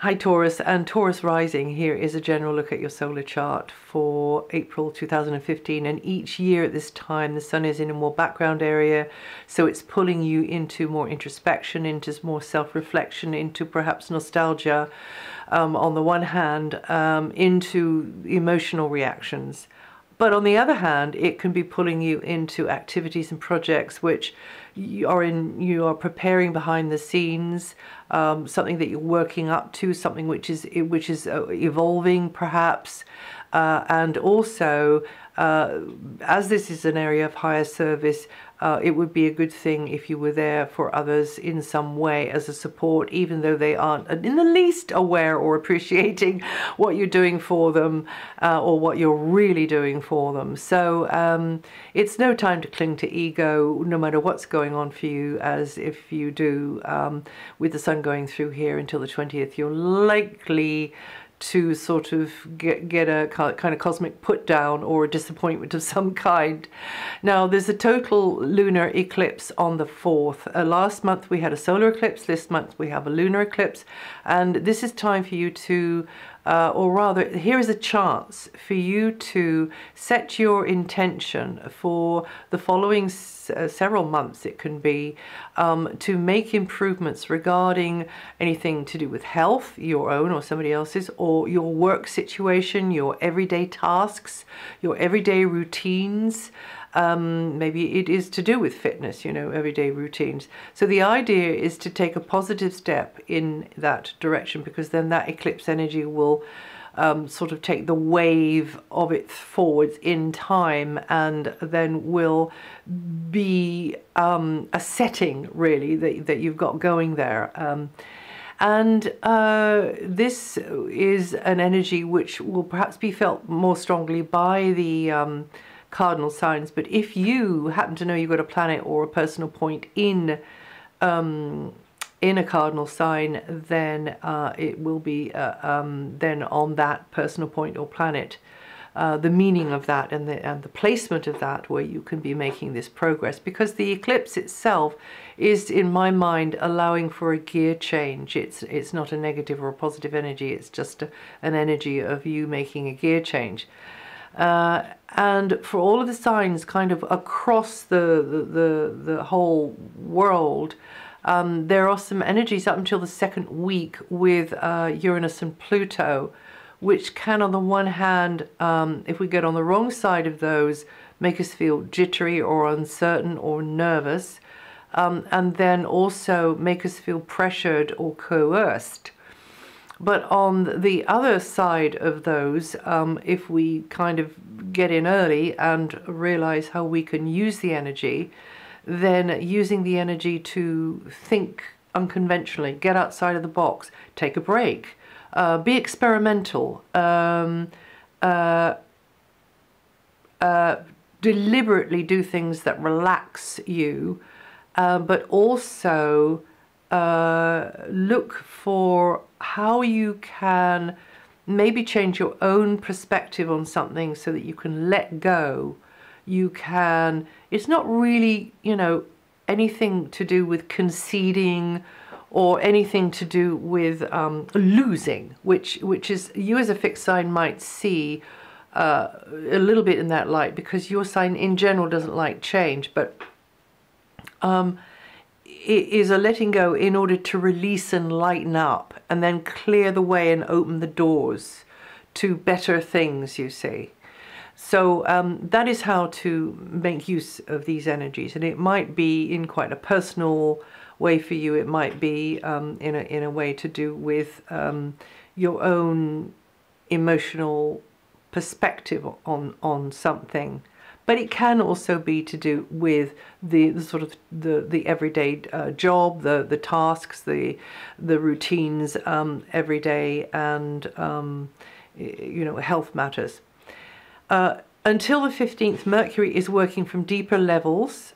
Hi Taurus, and Taurus rising. Here is a general look at your solar chart for April 2015, and each year at this time the sun is in a more background area, so it's pulling you into more introspection, into more self-reflection, into perhaps nostalgia on the one hand, into emotional reactions. But on the other hand, it can be pulling you into activities and projects which you are preparing behind the scenes, something that you're working up to, something which is evolving perhaps, and also as this is an area of higher service, it would be a good thing if you were there for others in some way as a support, even though they aren't in the least aware or appreciating what you're doing for them, or what you're really doing for them. So it's no time to cling to ego, no matter what's going on for you, as if you do with the sun going through here until the 20th, you're likely to sort of get a kind of cosmic put down or a disappointment of some kind. Now there's a total lunar eclipse on the 4th. Last month we had a solar eclipse, this month we have a lunar eclipse, and this is time for you to or rather, here is a chance for you to set your intention for the following several months, it can be, to make improvements regarding anything to do with health, your own or somebody else's, or your work situation, your everyday tasks, your everyday routines. Maybe it is to do with fitness, you know, everyday routines. So the idea is to take a positive step in that direction, because then that eclipse energy will sort of take the wave of it forwards in time, and then will be a setting really that you've got going there. And this is an energy which will perhaps be felt more strongly by the cardinal signs, but if you happen to know you've got a planet or a personal point in a cardinal sign, then it will be then on that personal point or planet, the meaning of that and the placement of that, where you can be making this progress, because the eclipse itself is, in my mind, allowing for a gear change. It's not a negative or a positive energy, it's just an energy of you making a gear change. And for all of the signs kind of across the whole world, there are some energies up until the second week with Uranus and Pluto, which can, on the one hand, if we get on the wrong side of those, make us feel jittery or uncertain or nervous, and then also make us feel pressured or coerced. But on the other side of those, if we kind of get in early and realize how we can use the energy, then using the energy to think unconventionally, get outside of the box, take a break, be experimental, deliberately do things that relax you, but also look for how you can maybe change your own perspective on something so that you can let go. You can, it's not really, you know, anything to do with conceding or anything to do with losing, which is, you as a fixed sign might see a little bit in that light, because your sign in general doesn't like change, but it is a letting go in order to release and lighten up, and then clear the way and open the doors to better things, you see. So that is how to make use of these energies, and it might be in quite a personal way for you. It might be in a way to do with your own emotional perspective on something. But it can also be to do with the sort of the everyday job, the tasks, the routines every day, and you know, health matters. Until the 15th, Mercury is working from deeper levels.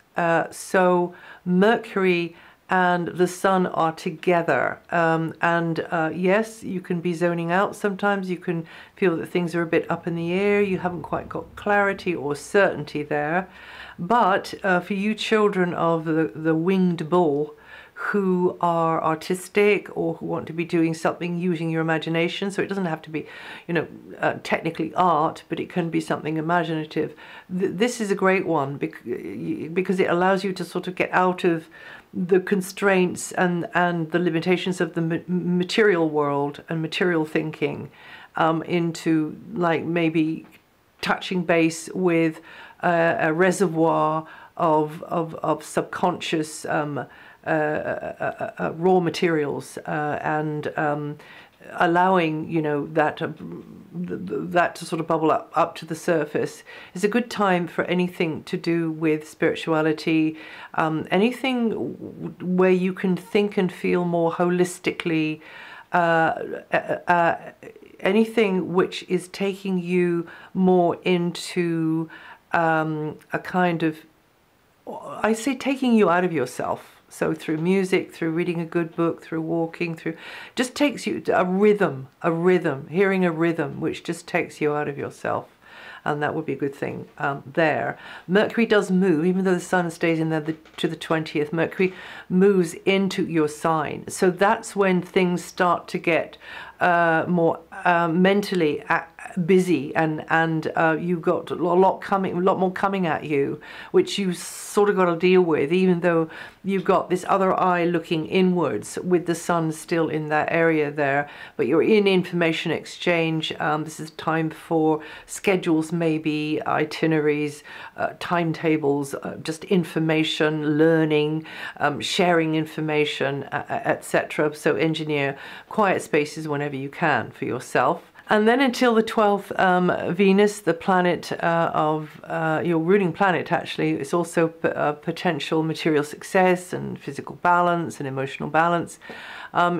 So Mercury and the sun are together, and yes, you can be zoning out sometimes. You can feel that things are a bit up in the air, you haven't quite got clarity or certainty there. But for you children of the winged bull, who are artistic or who want to be doing something using your imagination. So it doesn't have to be, you know, technically art, but it can be something imaginative. This is a great one because it allows you to sort of get out of the constraints and the limitations of the material world and material thinking, into like maybe touching base with a reservoir of subconscious raw materials, and allowing, you know, that to sort of bubble up to the surface. Is a good time for anything to do with spirituality, anything where you can think and feel more holistically, anything which is taking you more into a kind of, I say, taking you out of yourself. So through music, through reading a good book, through walking, through, just takes you to a rhythm, hearing a rhythm, which just takes you out of yourself. And that would be a good thing there. Mercury does move, even though the sun stays in there to the 20th. Mercury moves into your sign. So that's when things start to get more mentally busy, and you've got a lot more coming at you, which you sort of got to deal with, even though you've got this other eye looking inwards with the sun still in that area there. But you're in information exchange. This is time for schedules, maybe itineraries, timetables, just information, learning, sharing information, etc. So engineer quiet spaces whenever you can for yourself. And then until the 12th, Venus, the planet of your ruling planet, actually, it's also potential material success and physical balance and emotional balance,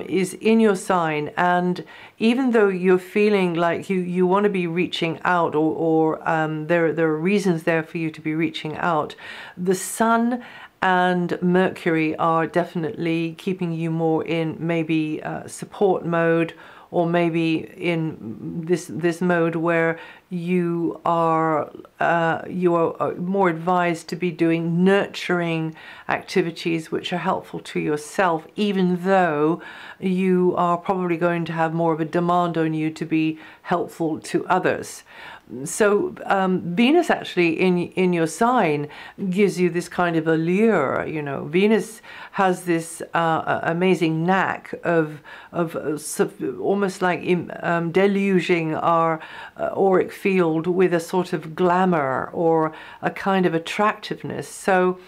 is in your sign. And even though you're feeling like you want to be reaching out, or there are reasons there for you to be reaching out, the sun and Mercury are definitely keeping you more in maybe support mode, or maybe in this mode where you are more advised to be doing nurturing activities which are helpful to yourself, even though you are probably going to have more of a demand on you to be helpful to others. So Venus actually in your sign gives you this kind of allure. You know, Venus has this amazing knack of almost like deluging our auric field with a sort of glamour or a kind of attractiveness. So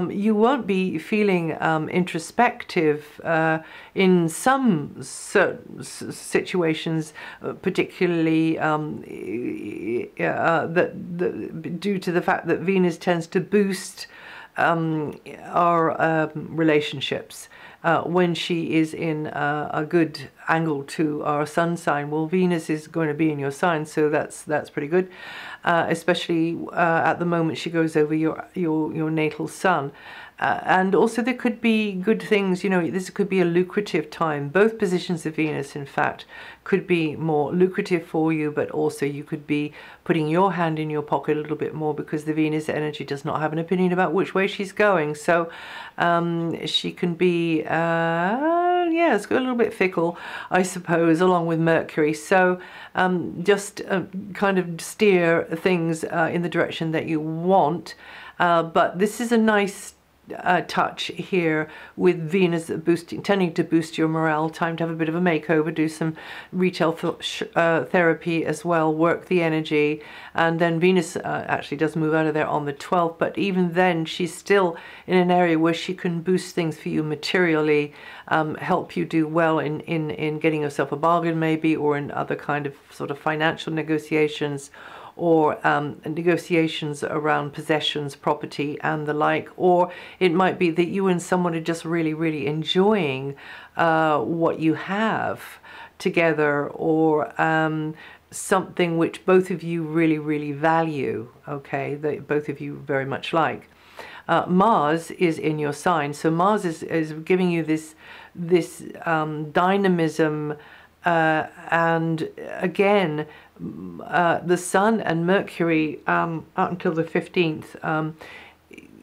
you won't be feeling introspective in some certain situations, particularly due to the fact that Venus tends to boost our relationships. When she is in a good angle to our sun sign, well, Venus is going to be in your sign, so that's pretty good. Especially at the moment she goes over your natal sun. And also there could be good things, you know, this could be a lucrative time. Both positions of Venus, in fact, could be more lucrative for you, but also you could be putting your hand in your pocket a little bit more, because the Venus energy does not have an opinion about which way she's going. So she can be, yeah, it's a little bit fickle, I suppose, along with Mercury. So just kind of steer things in the direction that you want. But this is a nice touch here with Venus tending to boost your morale. Time to have a bit of a makeover, do some retail therapy as well, work the energy. And then Venus actually does move out of there on the 12th, but even then she's still in an area where she can boost things for you materially, help you do well in getting yourself a bargain maybe, or in other kind of sort of financial negotiations, or negotiations around possessions, property and the like. Or it might be that you and someone are just really enjoying what you have together, or something which both of you really value, okay, that both of you very much like. Mars is in your sign, so Mars is giving you this dynamism, and again, the Sun and Mercury out until the 15th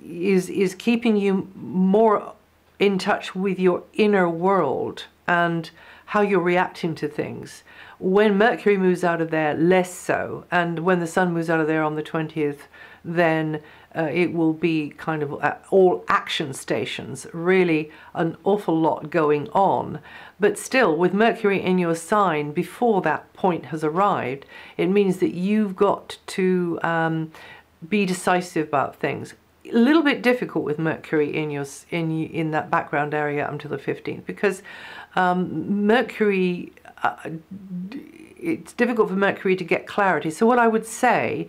is keeping you more in touch with your inner world and how you're reacting to things. When Mercury moves out of there, less so. And when the Sun moves out of there on the 20th, then it will be kind of all action stations, really an awful lot going on. But still, with Mercury in your sign before that point has arrived, it means that you've got to be decisive about things. A little bit difficult with Mercury in that background area until the 15th, because Mercury, it's difficult for Mercury to get clarity. So what I would say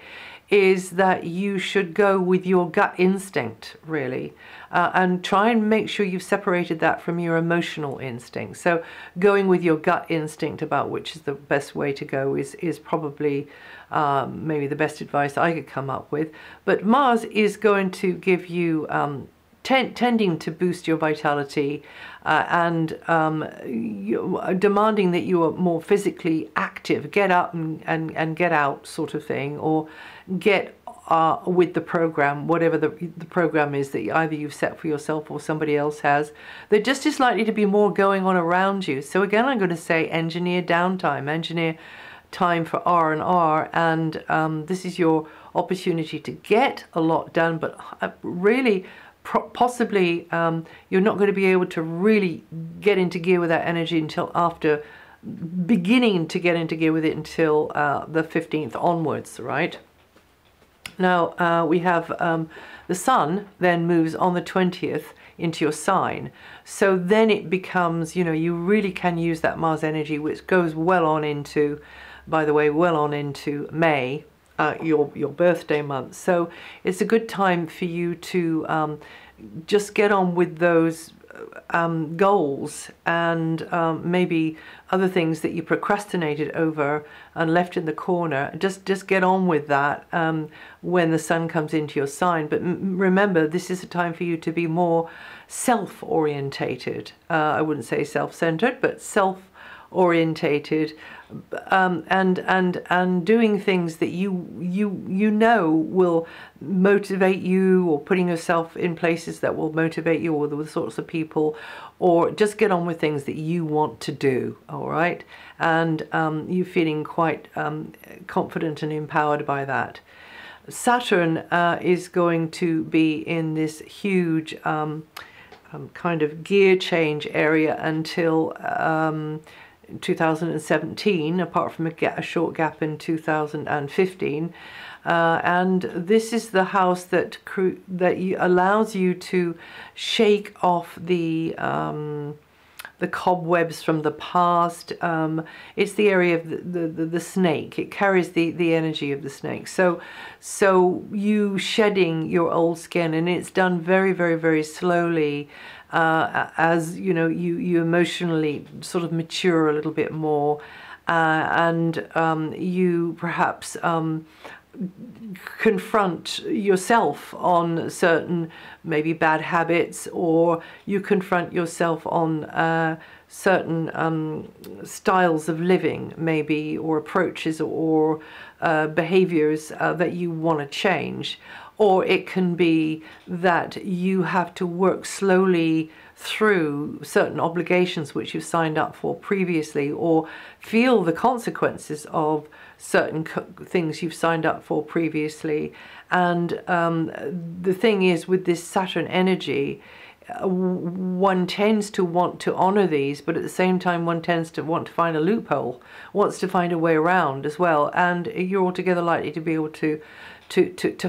is that you should go with your gut instinct, really, and try and make sure you've separated that from your emotional instinct. So going with your gut instinct about which is the best way to go is probably maybe the best advice I could come up with. But Mars is going to give you tending to boost your vitality and demanding that you are more physically active, get up and get out sort of thing, or get with the program, whatever the program is that either you've set for yourself or somebody else has. There just is likely to be more going on around you. So again, I'm going to say engineer downtime, engineer time for R&R, and this is your opportunity to get a lot done, but really possibly you're not going to be able to really get into gear with that energy until after beginning to get into gear with it until the 15th onwards, right? Now we have the Sun then moves on the 20th into your sign, so then it becomes, you know, you really can use that Mars energy, which goes well on into, by the way, well on into May, your birthday month. So it's a good time for you to just get on with those goals and maybe other things that you procrastinated over and left in the corner. Just get on with that when the Sun comes into your sign. But remember, this is a time for you to be more self-orientated. I wouldn't say self-centered, but self-orientated, and doing things that you know will motivate you, or putting yourself in places that will motivate you, or the sorts of people, or just get on with things that you want to do, all right? And you feeling quite confident and empowered by that. Saturn is going to be in this huge kind of gear change area until 2017, apart from a short gap in 2015, and this is the house that allows you to shake off the cobwebs from the past. It's the area of the snake. It carries the energy of the snake. So you shedding your old skin, and it's done very, very, very slowly. As you know, you emotionally sort of mature a little bit more, and you perhaps confront yourself on certain maybe bad habits, or you confront yourself on certain styles of living maybe, or approaches, or behaviors that you want to change. Or it can be that you have to work slowly through certain obligations which you've signed up for previously, or feel the consequences of certain things you've signed up for previously. And the thing is, with this Saturn energy, one tends to want to honor these, but at the same time one tends to want to find a loophole, wants to find a way around as well. And you're altogether likely to be able to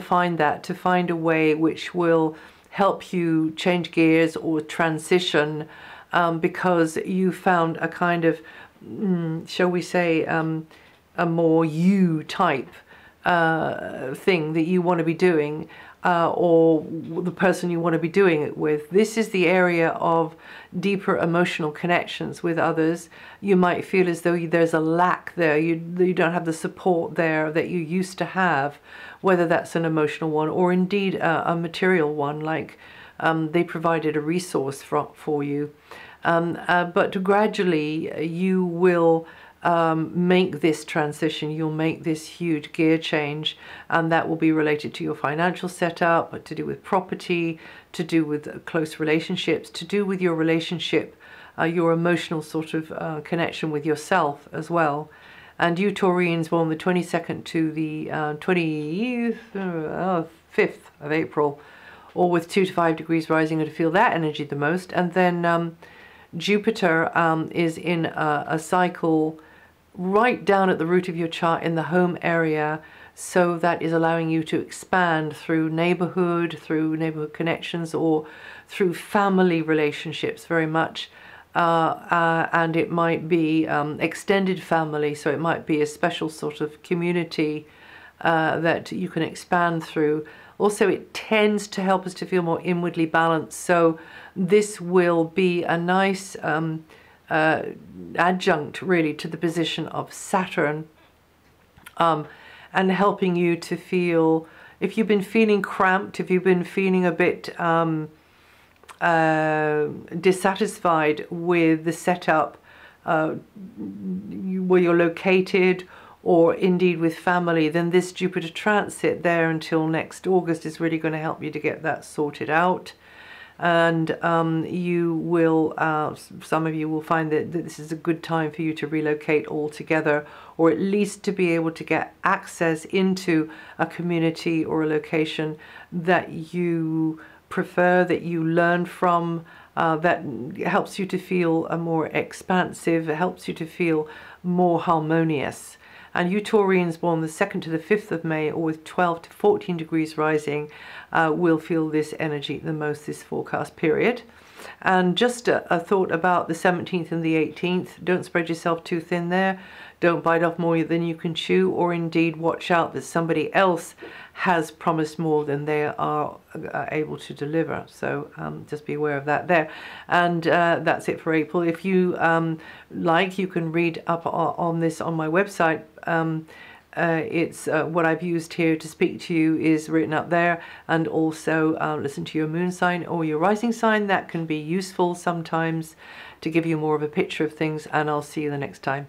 find a way which will help you change gears or transition, because you found a kind of, shall we say, a more you type thing that you want to be doing, or the person you want to be doing it with. This is the area of deeper emotional connections with others. You might feel as though there's a lack there. You don't have the support there that you used to have, whether that's an emotional one or indeed a material one, like they provided a resource for you. But gradually you will make this transition. You'll make this huge gear change, and that will be related to your financial setup, to do with property, to do with close relationships, to do with your relationship, your emotional sort of connection with yourself as well. And you Taurians born the 22nd to the 25th of April, or with 2 to 5 degrees rising, are to feel that energy the most. And then Jupiter is in a cycle right down at the root of your chart in the home area, so that is allowing you to expand through neighborhood connections, or through family relationships very much. And it might be extended family, so it might be a special sort of community that you can expand through. Also, it tends to help us to feel more inwardly balanced, so this will be a nice adjunct really to the position of Saturn, and helping you to feel, if you've been feeling cramped, if you've been feeling a bit dissatisfied with the setup where you're located, or indeed with family, then this Jupiter transit there until next August is really going to help you to get that sorted out. And you will, some of you will find that this is a good time for you to relocate altogether, or at least to be able to get access into a community or a location that you prefer, that you learn from, that helps you to feel more expansive, it helps you to feel more harmonious. And you Taurians born the 2nd to the 5th of May, or with 12 to 14 degrees rising, will feel this energy the most this forecast period. And just a thought about the 17th and the 18th. Don't spread yourself too thin there. Don't bite off more than you can chew, or indeed watch out that somebody else has promised more than they are able to deliver. So just be aware of that there. And that's it for April. If you like, you can read up on this on my website. It's what I've used here to speak to you is written up there, and also listen to your moon sign or your rising sign. That can be useful sometimes to give you more of a picture of things, and I'll see you the next time.